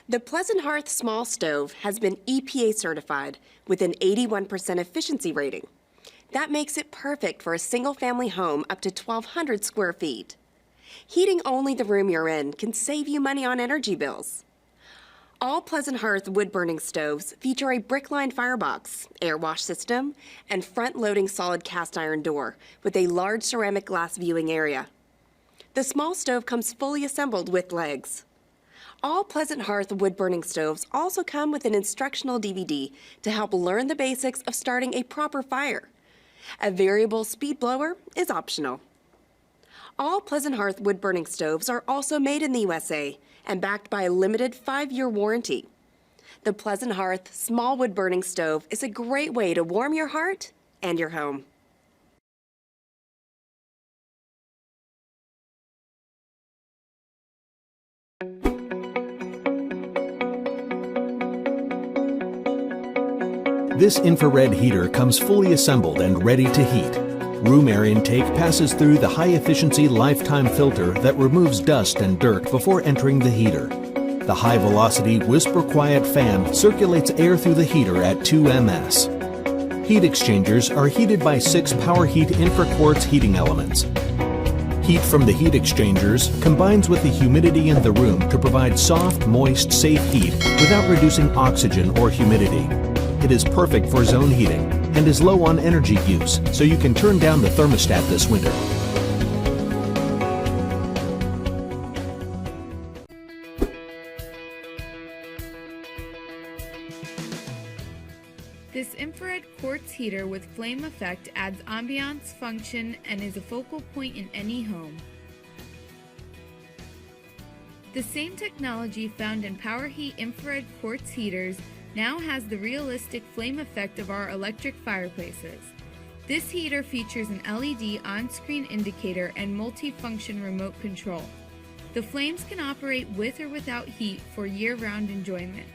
The Pleasant Hearth Small Stove has been EPA certified with an 81% efficiency rating. That makes it perfect for a single-family home up to 1,200 square feet. Heating only the room you're in can save you money on energy bills. All Pleasant Hearth wood-burning stoves feature a brick-lined firebox, air wash system, and front-loading solid cast-iron door with a large ceramic glass viewing area. The small stove comes fully assembled with legs. All Pleasant Hearth wood-burning stoves also come with an instructional DVD to help learn the basics of starting a proper fire. A variable speed blower is optional. All Pleasant Hearth wood-burning stoves are also made in the USA and backed by a limited 5-year warranty. The Pleasant Hearth small wood-burning stove is a great way to warm your heart and your home. This infrared heater comes fully assembled and ready to heat. Room air intake passes through the high-efficiency lifetime filter that removes dust and dirt before entering the heater. The high-velocity whisper-quiet fan circulates air through the heater at 2 ms. Heat exchangers are heated by 6 PowerHeat infraquartz heating elements. Heat from the heat exchangers combines with the humidity in the room to provide soft, moist, safe heat without reducing oxygen or humidity. It is perfect for zone heating and is low on energy use, so you can turn down the thermostat this winter. This infrared quartz heater with flame effect adds ambiance, function, and is a focal point in any home. The same technology found in PowerHeat infrared quartz heaters now has the realistic flame effect of our electric fireplaces. This heater features an LED on-screen indicator and multi-function remote control. The flames can operate with or without heat for year-round enjoyment.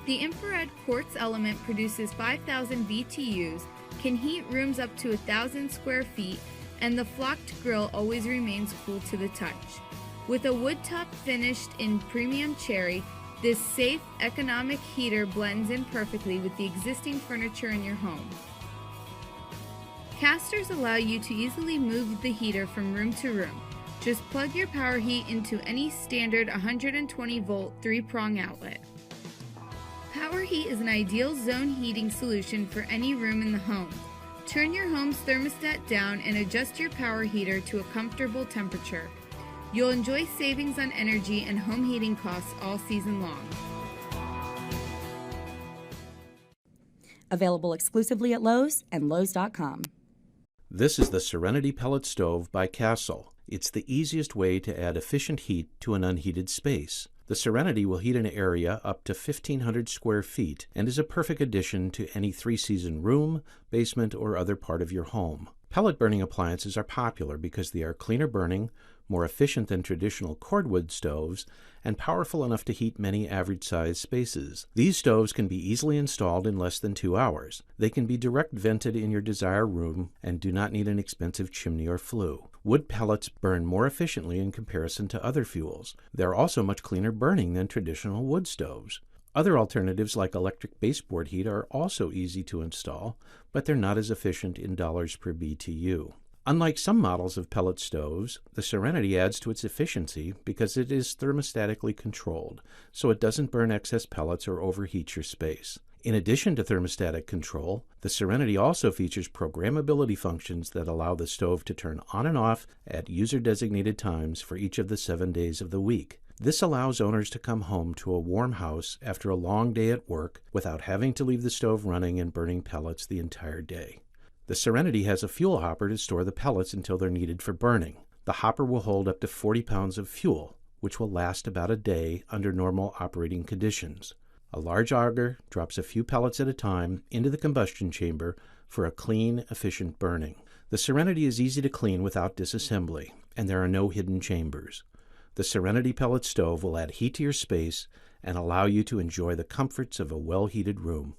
The infrared quartz element produces 5,000 BTUs, can heat rooms up to 1,000 square feet, and the flocked grill always remains cool to the touch. With a wood top finished in premium cherry, this safe, economic heater blends in perfectly with the existing furniture in your home. Casters allow you to easily move the heater from room to room. Just plug your PowerHeat into any standard 120-volt 3-prong outlet. PowerHeat is an ideal zone heating solution for any room in the home. Turn your home's thermostat down and adjust your power heater to a comfortable temperature. You'll enjoy savings on energy and home heating costs all season long. Available exclusively at Lowe's and Lowes.com. This is the Serenity Pellet Stove by Castle. It's the easiest way to add efficient heat to an unheated space. The Serenity will heat an area up to 1,500 square feet and is a perfect addition to any 3-season room, basement, or other part of your home. Pellet burning appliances are popular because they are cleaner burning, more efficient than traditional cordwood stoves, and powerful enough to heat many average-sized spaces. These stoves can be easily installed in less than 2 hours. They can be direct vented in your desired room and do not need an expensive chimney or flue. Wood pellets burn more efficiently in comparison to other fuels. They're also much cleaner burning than traditional wood stoves. Other alternatives like electric baseboard heat are also easy to install, but they're not as efficient in dollars per BTU. Unlike some models of pellet stoves, the Serenity adds to its efficiency because it is thermostatically controlled, so it doesn't burn excess pellets or overheat your space. In addition to thermostatic control, the Serenity also features programmability functions that allow the stove to turn on and off at user-designated times for each of the 7 days of the week. This allows owners to come home to a warm house after a long day at work without having to leave the stove running and burning pellets the entire day. The Serenity has a fuel hopper to store the pellets until they're needed for burning. The hopper will hold up to 40 pounds of fuel, which will last about a day under normal operating conditions. A large auger drops a few pellets at a time into the combustion chamber for a clean, efficient burning. The Serenity is easy to clean without disassembly, and there are no hidden chambers. The Serenity pellet stove will add heat to your space and allow you to enjoy the comforts of a well-heated room.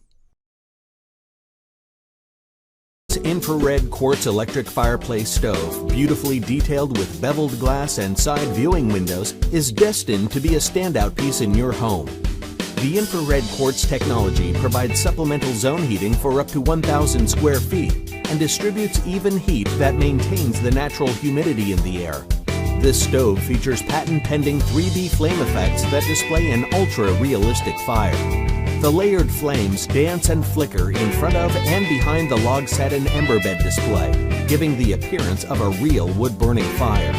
This infrared quartz electric fireplace stove, beautifully detailed with beveled glass and side viewing windows, is destined to be a standout piece in your home. The infrared quartz technology provides supplemental zone heating for up to 1,000 square feet and distributes even heat that maintains the natural humidity in the air. This stove features patent-pending 3D flame effects that display an ultra-realistic fire. The layered flames dance and flicker in front of and behind the log set and ember bed display, giving the appearance of a real wood-burning fire.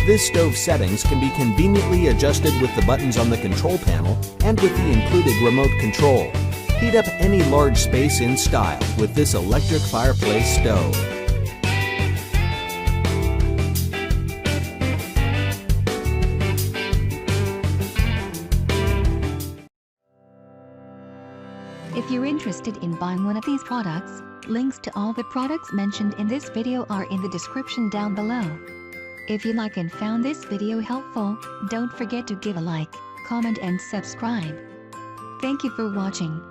This stove settings can be conveniently adjusted with the buttons on the control panel and with the included remote control. Heat up any large space in style with this electric fireplace stove. If you're interested in buying one of these products, links to all the products mentioned in this video are in the description down below. If you like and found this video helpful, don't forget to give a like, comment and subscribe. Thank you for watching.